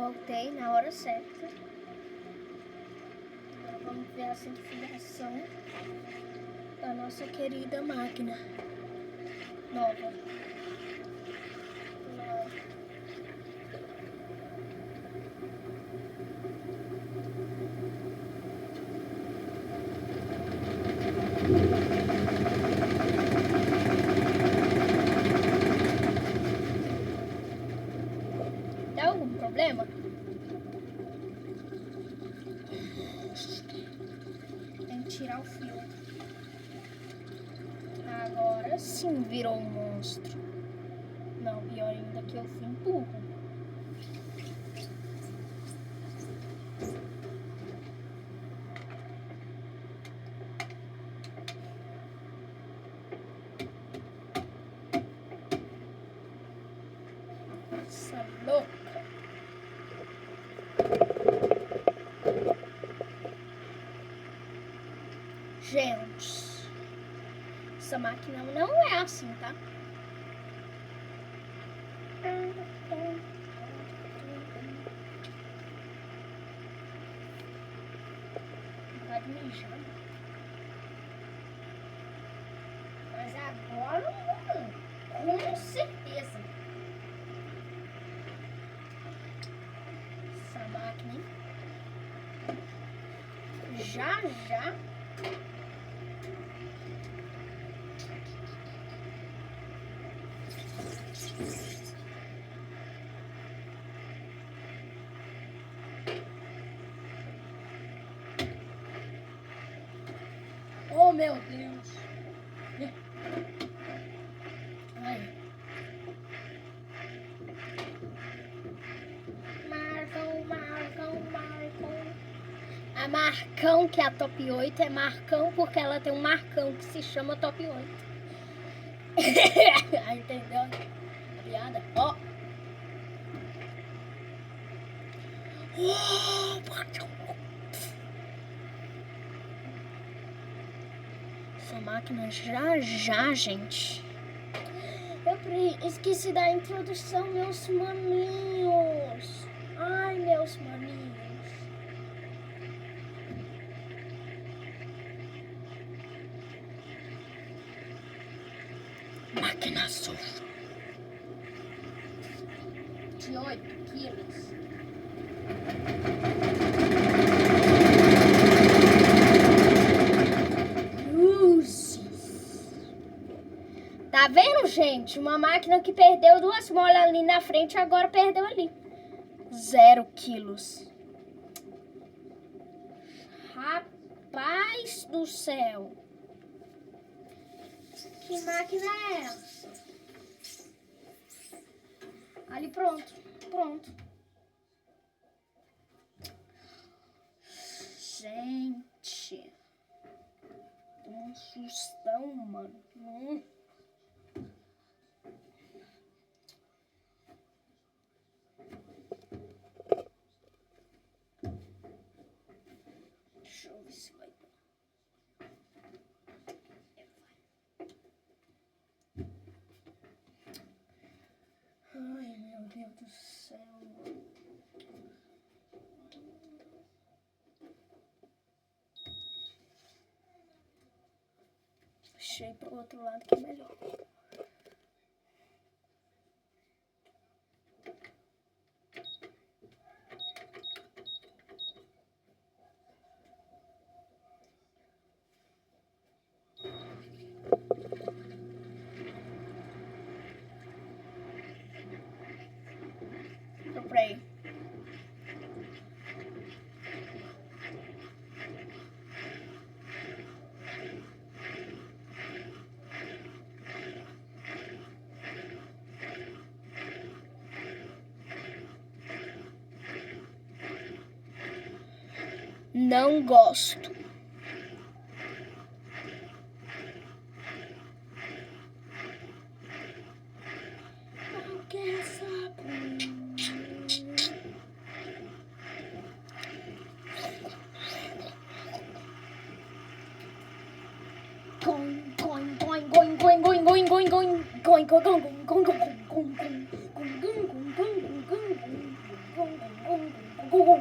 Voltei na hora certa. Agora vamos ver a centrifugação da nossa querida máquina nova. Dá algum problema? Tem que tirar o fio. Agora sim virou um monstro. Não, pior ainda que eu fui burro. Essa louca. Gente, essa máquina não é assim, tá? Vai mijar. Mas agora com certeza. Essa máquina, hein? Já. Oh, meu Deus. Ai. Marcão. A Marcão, que é a top 8, é Marcão porque ela tem um Marcão que se chama top 8. Entendeu a piada? Ó. Essa máquina já, gente. Eu esqueci da introdução, meus maninhos. Ai, meus maninhos. Máquina suja. De 8 quilos. Tá vendo, gente? Uma máquina que perdeu 2 molas ali na frente, agora perdeu ali. 0 quilos. Rapaz do céu. Que máquina é essa? Ali, pronto. Gente. Um sustão, mano. Deixa eu ver se vai dar. Ai, meu Deus do céu. Deixei pro outro lado que é melhor. Comprei. Não gosto. Não quero saber. Não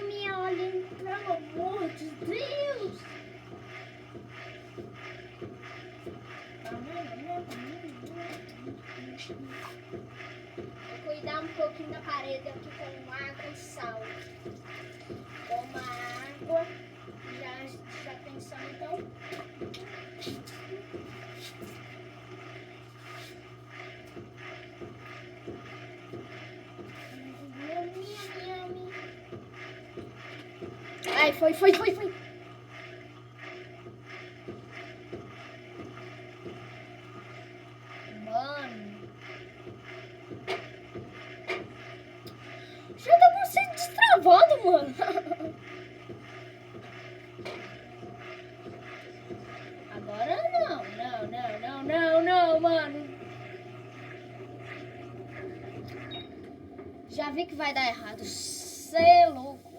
me olhem, pelo amor de Deus! Vou cuidar um pouquinho da parede aqui com água e sal. Toma água. Já pensou então? Ai, foi. Mano. Já tá com você destravado, mano. Agora não, mano. Já vi que vai dar errado. Cê é louco.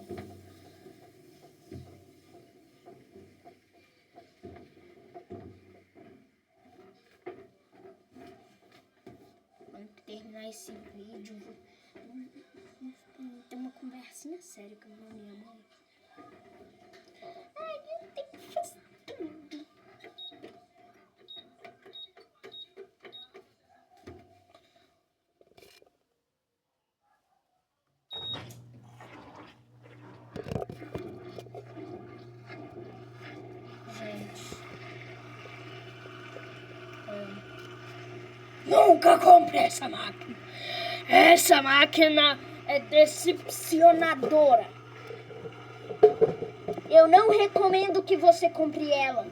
Vamos terminar esse vídeo. Tem uma conversinha séria com a minha mãe. Ai, eu tenho que fazer tudo. Nunca compre essa máquina. Essa máquina é decepcionadora. Eu não recomendo que você compre ela.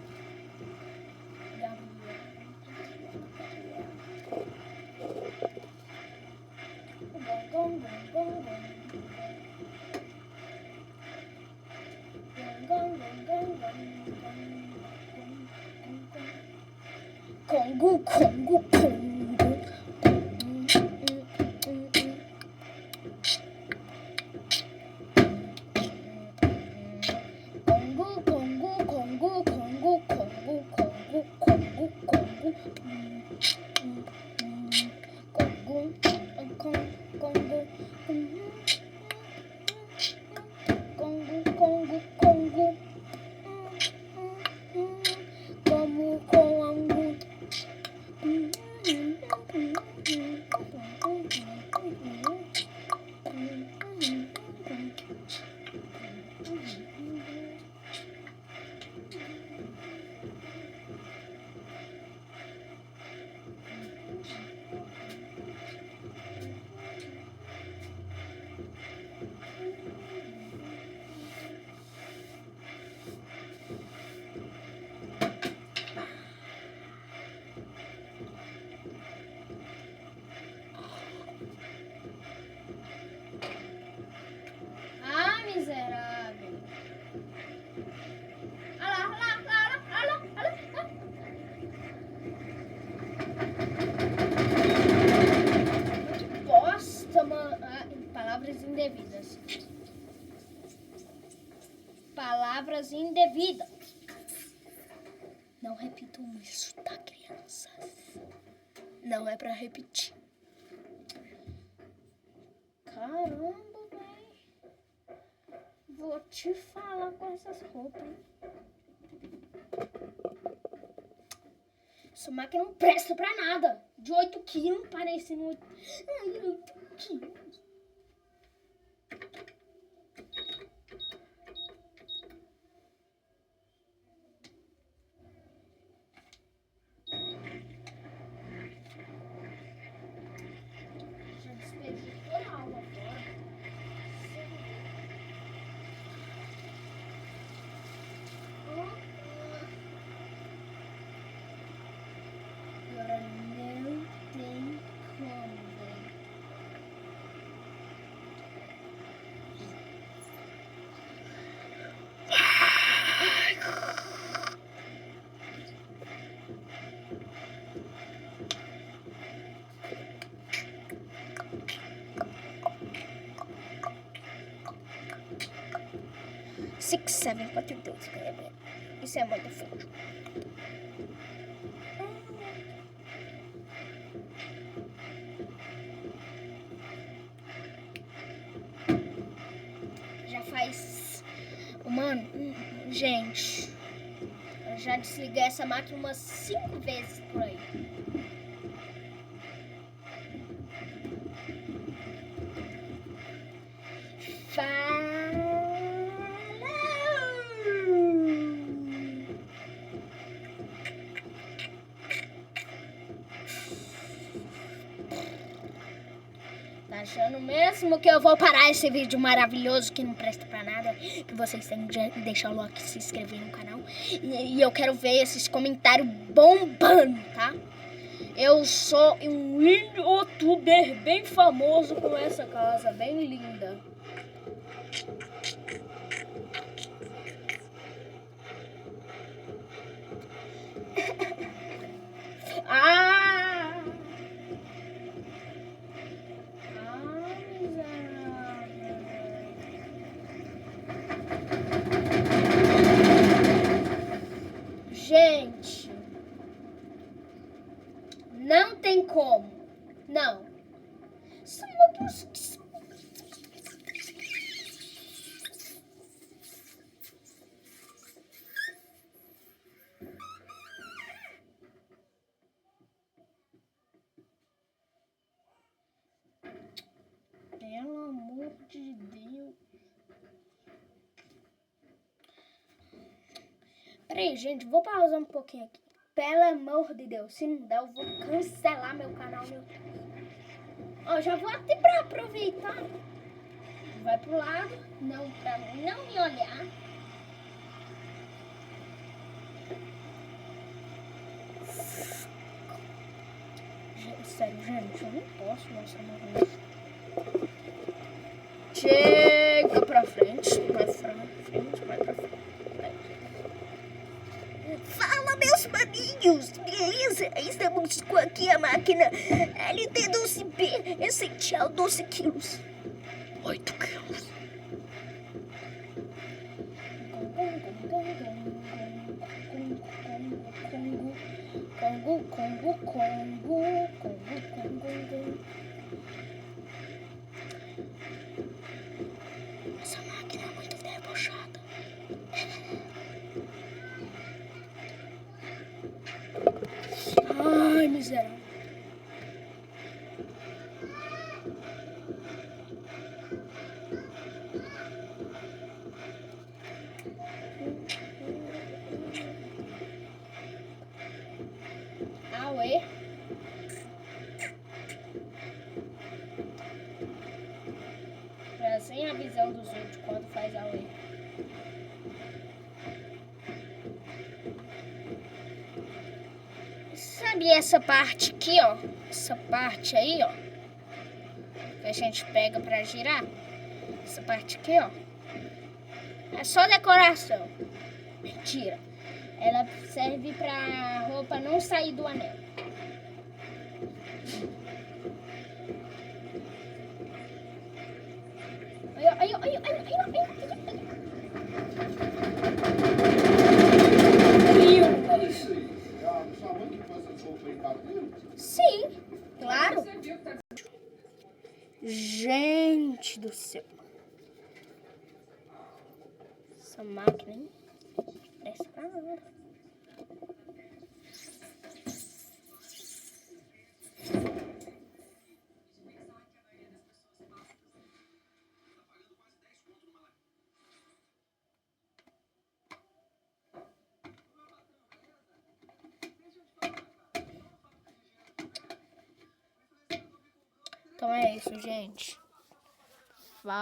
Congo, Congo, Congo. Miserável. Olha lá. Que bosta, mano. Palavras indevidas. Palavras indevidas. Não repitam isso, tá, crianças? Não é pra repetir. Caramba, velho. Vou te falar com essas roupas, hein? Essa máquina não presta pra nada. De 8 quilos, parecendo 8... Ai, 8 quilos. Já despejei toda a água fora. Agora não tem como, velho. 6, 7, 4, 2. Isso é muito feio. Já faz... Mano, gente, eu já desliguei essa máquina umas 5 vezes por aí. Tá achando mesmo que eu vou parar esse vídeo maravilhoso que não presta pra nada? Que vocês têm que deixar o like, se inscrever no canal. E eu quero ver esses comentários bombando, tá? Eu sou um youtuber bem famoso com essa casa, bem linda. Gente, não tem como. Não. Pelo amor de Deus. Peraí, gente, vou pausar um pouquinho aqui. Pelo amor de Deus, se não der, eu vou cancelar meu canal no YouTube. Ó, já vou até pra aproveitar. Vai pro lado, não, pra não me olhar. Gente, sério, gente, eu não posso mostrar meu rosto. Chega pra frente, vai pra frente, vai pra frente. Fala, meus maninhos, beleza? Estamos com aqui a máquina LT12B Essential 12 quilos. 8 quilos. Essa máquina é muito debochada. Ai, miserável. Auê. É assim a visão dos outros quando faz auê. Sabe essa parte aqui, ó? Essa parte aí, ó. Que a gente pega pra girar. Essa parte aqui, ó. É só decoração. Mentira. Ela serve pra roupa não sair do anel. Sim, claro. Gente do céu. Essa máquina, hein? Presta pra nada. Então é isso, gente. Falou.